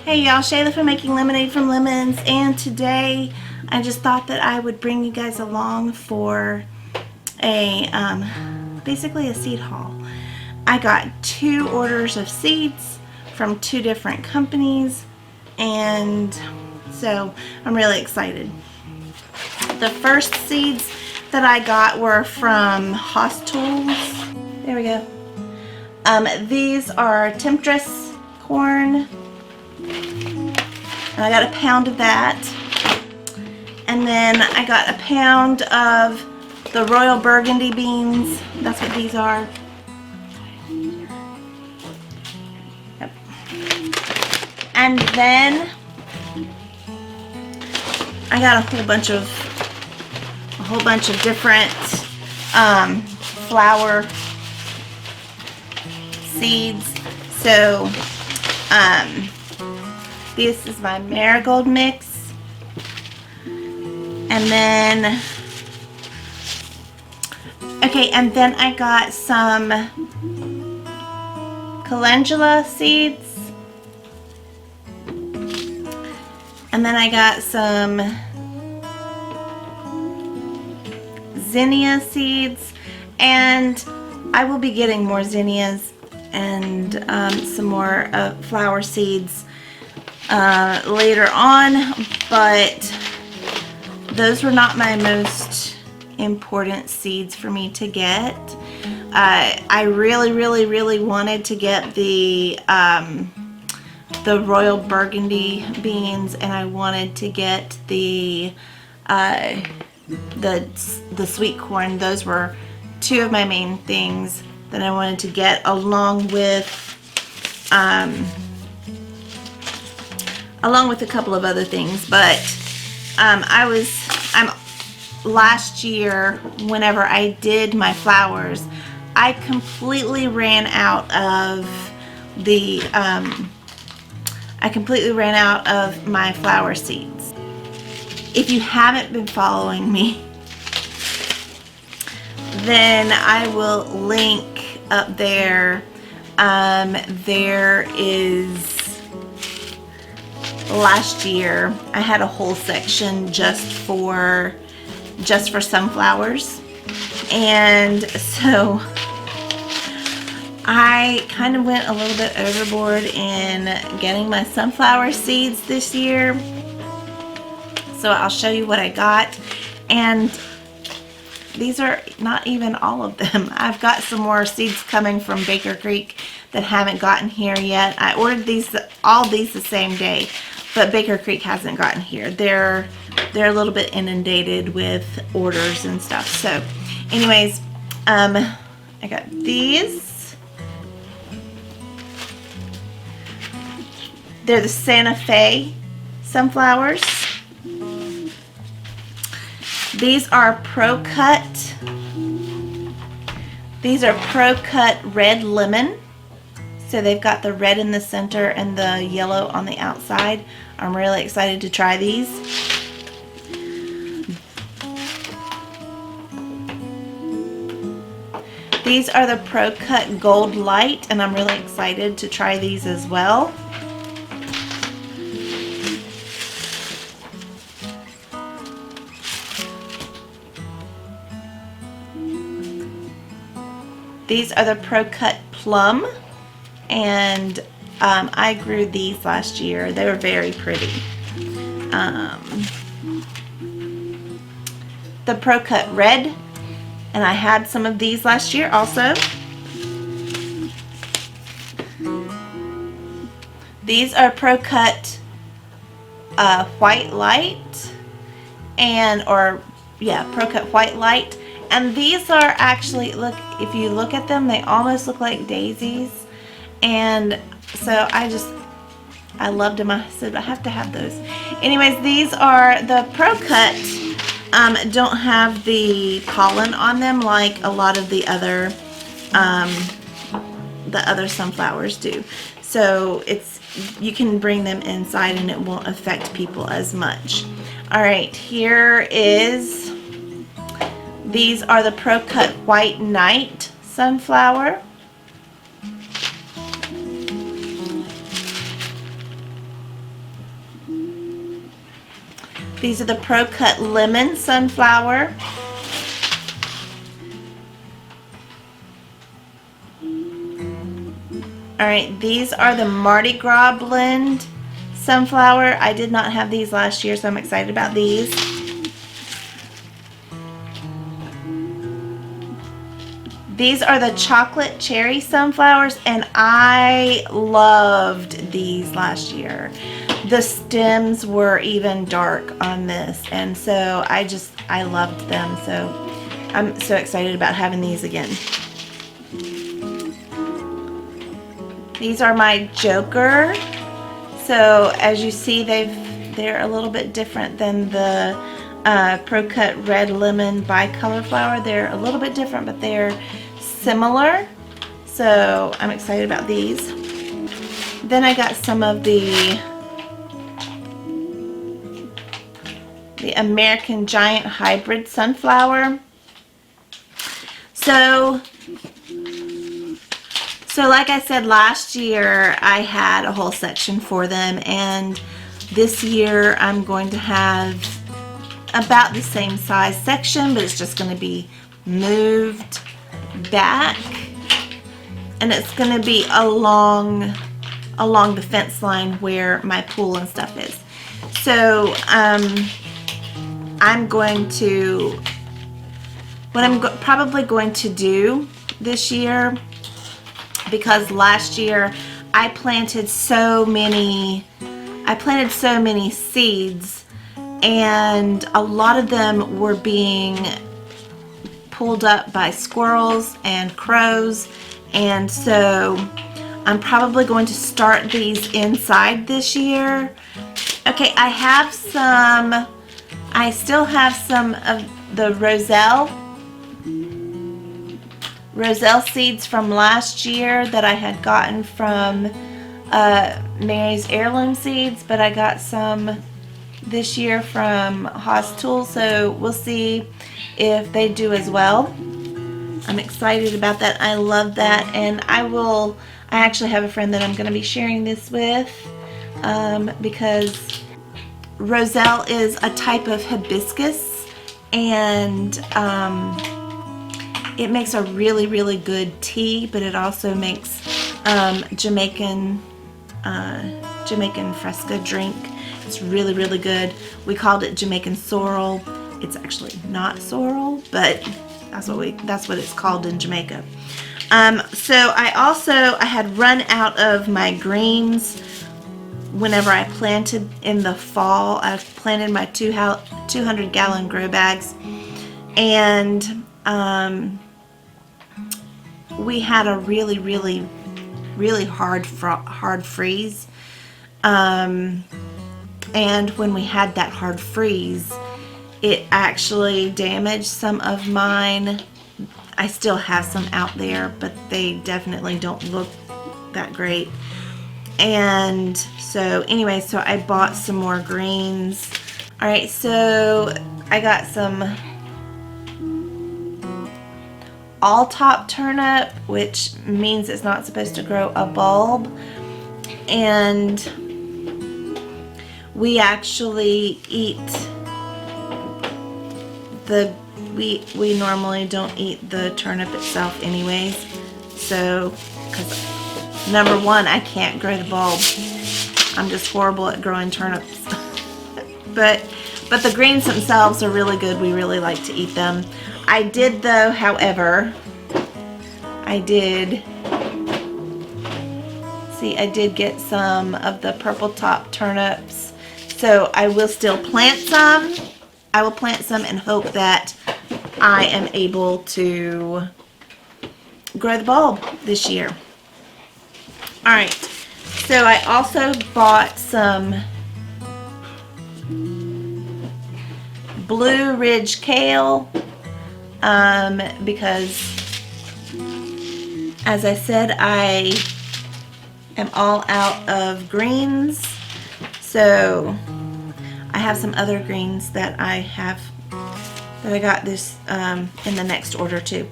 Hey y'all, Shayla from Making Lemonade from Lemons, and today I just thought that I would bring you guys along for a basically a seed haul. I got 2 orders of seeds from 2 different companies, and so I'm really excited. The first seeds that I got were from Haas Tools. There we go. These are temptress corn. And I got a pound of that. And then I got a pound of the Royal Burgundy beans. That's what these are. Yep. And then I got a whole bunch of different flower seeds. So this is my marigold mix, and then I got some calendula seeds, and then I got some zinnia seeds, and I will be getting more zinnias and some more flower seeds later on, but those were not my most important seeds for me to get. I really wanted to get the Royal Burgundy beans, and I wanted to get the sweet corn. Those were 2 of my main things that I wanted to get, along with a couple of other things. But last year, whenever I did my flowers, I completely ran out of my flower seeds. If you haven't been following me, then I will link up there. There is, last year I had a whole section just for sunflowers, and so I kind of went a little bit overboard in getting my sunflower seeds this year. So I'll show you what I got, and these are not even all of them. I've got some more seeds coming from Baker Creek that haven't gotten here yet. I ordered all these the same day, but Baker Creek hasn't gotten here. They're a little bit inundated with orders and stuff. So anyways, I got these. They're the Santa Fe sunflowers. These are Pro Cut. These are Pro Cut Red Lemon. So they've got the red in the center and the yellow on the outside. I'm really excited to try these. These are the Pro Cut Gold Light, and I'm really excited to try these as well. These are the Pro Cut Plum, and I grew these last year. They were very pretty. The Pro Cut Red, and I had some of these last year also. These are Pro Cut White Light, Pro Cut White Light. And these are actually, look, if you look at them, they almost look like daisies. And so I loved them. I said I have to have those. Anyways, these are the Pro Cut. Don't have the pollen on them like a lot of the other sunflowers do. So you can bring them inside and it won't affect people as much. All right, these are the Pro Cut White Night sunflower. These are the Pro Cut Lemon Sunflower. Alright, these are the Mardi Gras Blend Sunflower. I did not have these last year, so I'm excited about these. These are the Chocolate Cherry Sunflowers, and I loved these last year. The stems were even dark on this, and so I loved them, so I'm so excited about having these again. These are my Joker. So as you see, they're a little bit different than the Pro Cut Red Lemon Bicolor Flower. They're a little bit different, but they're similar. So I'm excited about these. Then I got some of the American Giant Hybrid Sunflower. So like I said, last year I had a whole section for them, and this year I'm going to have about the same size section, but it's just going to be moved back, and it's going to be along the fence line where my pool and stuff is. So I'm going to, what I'm probably going to do this year, because last year I planted so many seeds, and a lot of them were being pulled up by squirrels and crows, and so I'm probably going to start these inside this year. Okay, I still have some of the Roselle seeds from last year that I had gotten from Mary's Heirloom seeds, but I got some this year from Haas Tool, so we'll see if they do as well. I'm excited about that. I love that, and I actually have a friend that I'm going to be sharing this with, because Roselle is a type of hibiscus, and it makes a really, really good tea, but it also makes Jamaican fresca drink. It's really, really good. We called it Jamaican sorrel. It's actually not sorrel, but that's what it's called in Jamaica. So I had run out of my greens whenever I planted in the fall. I planted my 200-gallon grow bags, and we had a really, really, really hard freeze. And when we had that hard freeze, it actually damaged some of mine. I still have some out there, but they definitely don't look that great. And so anyway, so I bought some more greens. All right, so I got some all-top turnip, which means it's not supposed to grow a bulb. And we actually eat we normally don't eat the turnip itself anyways. So, because number one, I can't grow the bulb. I'm just horrible at growing turnips. but the greens themselves are really good. We really like to eat them. I did though, however, I did get some of the purple top turnips. So I will still plant some. I will plant some and hope that I am able to grow the bulb this year. Alright, so I also bought some Blue Ridge Kale, because as I said, I am all out of greens. So I have some other greens that I got this in the next order too.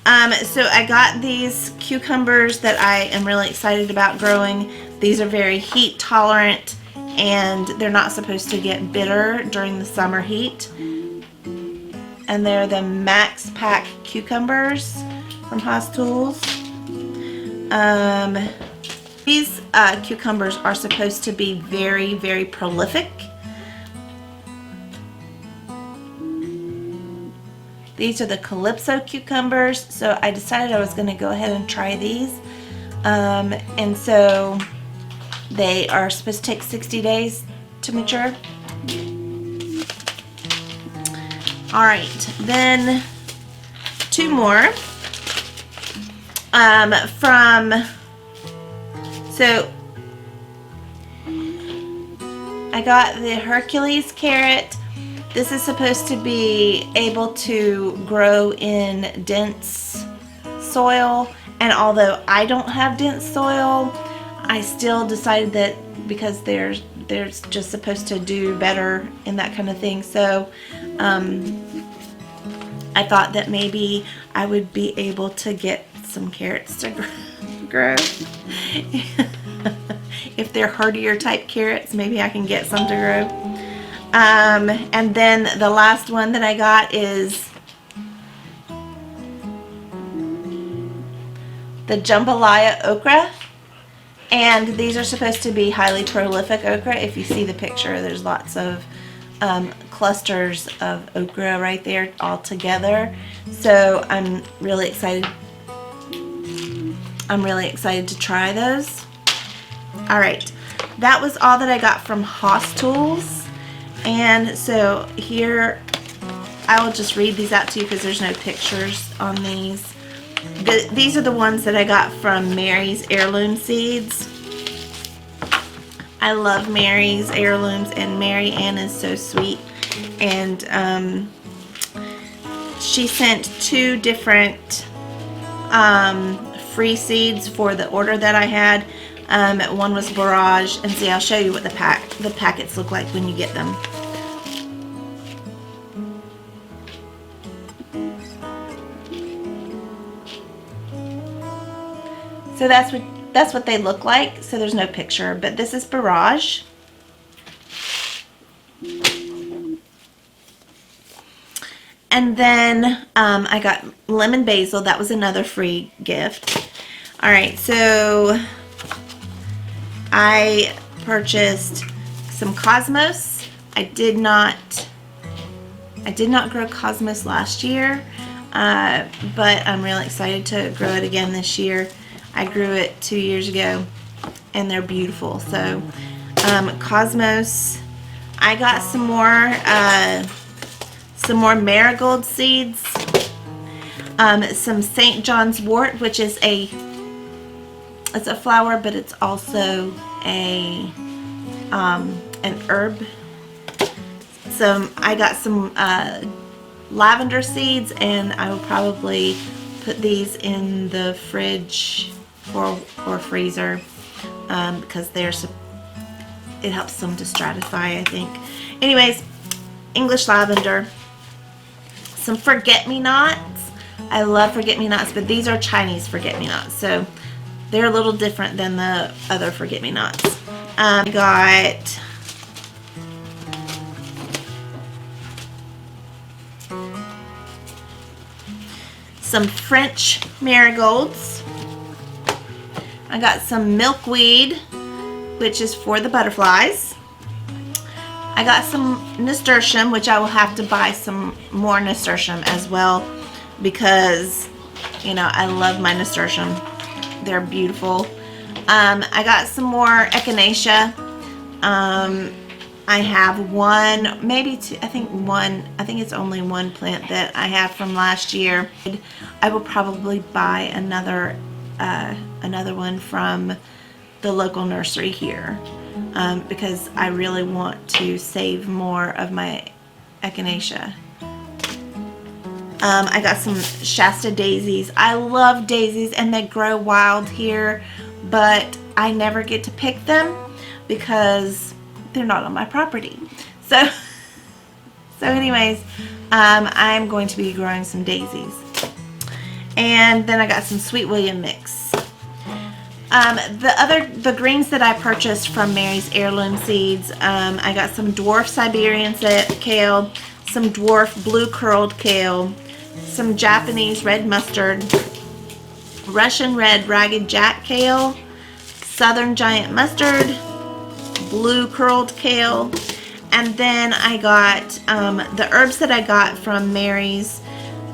So I got these cucumbers that I am really excited about growing. These are very heat tolerant, and they're not supposed to get bitter during the summer heat. And they're the Max Pack cucumbers from Haas Tools. These cucumbers are supposed to be very, very prolific. These are the Calypso cucumbers, so I decided I was going to go ahead and try these. And so they are supposed to take 60 days to mature. Alright, then 2 more. So I got the Hercules Carrot. This is supposed to be able to grow in dense soil, and although I don't have dense soil, I still decided that because they're just supposed to do better in that kind of thing. So I thought that maybe I would be able to get some carrots to grow. If they're hardier type carrots, maybe I can get some to grow. And then the last one that I got is the Jambalaya Okra. And these are supposed to be highly prolific okra. If you see the picture, there's lots of clusters of okra right there all together. So I'm really excited to try those. Alright, that was all that I got from Haas Tools. And so here, I will just read these out to you because there's no pictures on these. These are the ones that I got from Mary's Heirloom seeds. I love Mary's Heirlooms, and Mary Ann is so sweet. And she sent 2 different free seeds for the order that I had. One was Barrage, and see, I'll show you what the packets look like when you get them. So that's what they look like. So there's no picture, but this is Barrage. And then I got lemon basil. That was another free gift. All right, so I purchased some Cosmos. I did not grow Cosmos last year, but I'm really excited to grow it again this year. I grew it 2 years ago, and they're beautiful. So Cosmos. I got some more marigold seeds, some St. John's wort, which is it's a flower, but it's also an herb. So I got some lavender seeds, and I will probably put these in the fridge or freezer because it helps them to stratify, I think. Anyways, English lavender. Some forget-me-nots. I love forget-me-nots, but these are Chinese forget-me-nots, so they're a little different than the other forget-me-nots. I got some French marigolds. I got some milkweed, which is for the butterflies. I got some nasturtium, which I will have to buy some more nasturtium as well because, you know, I love my nasturtium. They're beautiful. I got some more echinacea. I have one, maybe two, I think it's only one plant that I have from last year. I will probably buy another one from the local nursery here because I really want to save more of my echinacea. I got some Shasta daisies. I love daisies, and they grow wild here, but I never get to pick them because they're not on my property. So anyways, I'm going to be growing some daisies. And then I got some Sweet William mix. The greens that I purchased from Mary's Heirloom Seeds, I got some dwarf Siberian kale, some dwarf blue curled kale, some Japanese red mustard, Russian red ragged jack kale, southern giant mustard, blue curled kale, and then I got the herbs that I got from Mary's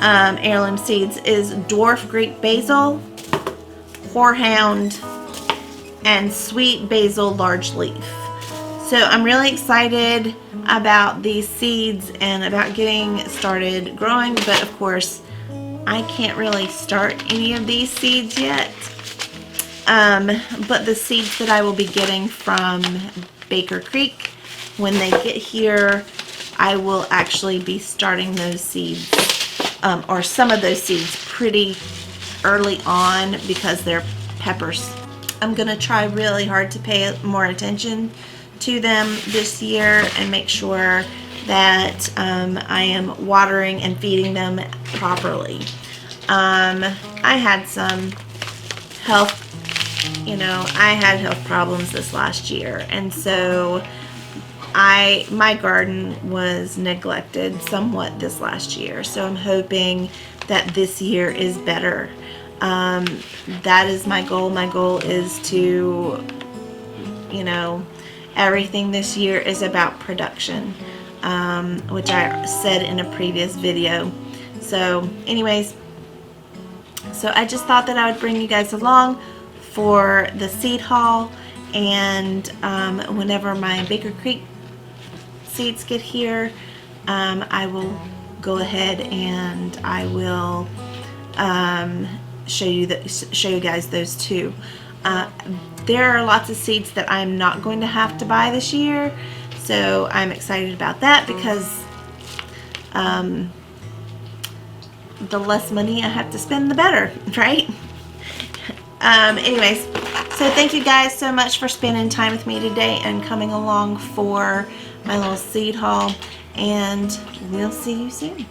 Heirloom Seeds is dwarf Greek basil, horehound, and sweet basil large leaf. So I'm really excited about these seeds and about getting started growing, but of course I can't really start any of these seeds yet. But the seeds that I will be getting from Baker Creek, when they get here, I will actually be starting those seeds, or some of those seeds, pretty early on because they're peppers. I'm going to try really hard to pay more attention to them this year and make sure that I am watering and feeding them properly. I had some health, I had health problems this last year, and so my garden was neglected somewhat this last year, so I'm hoping that this year is better. That is my goal. My goal is to, everything this year is about production, which I said in a previous video. So anyways, so I just thought that I would bring you guys along for the seed haul, and whenever my Baker Creek seeds get here, I will go ahead and I will show you guys those too. There are lots of seeds that I'm not going to have to buy this year, so I'm excited about that because the less money I have to spend, the better, right? Anyways, so thank you guys so much for spending time with me today and coming along for my little seed haul, and we'll see you soon.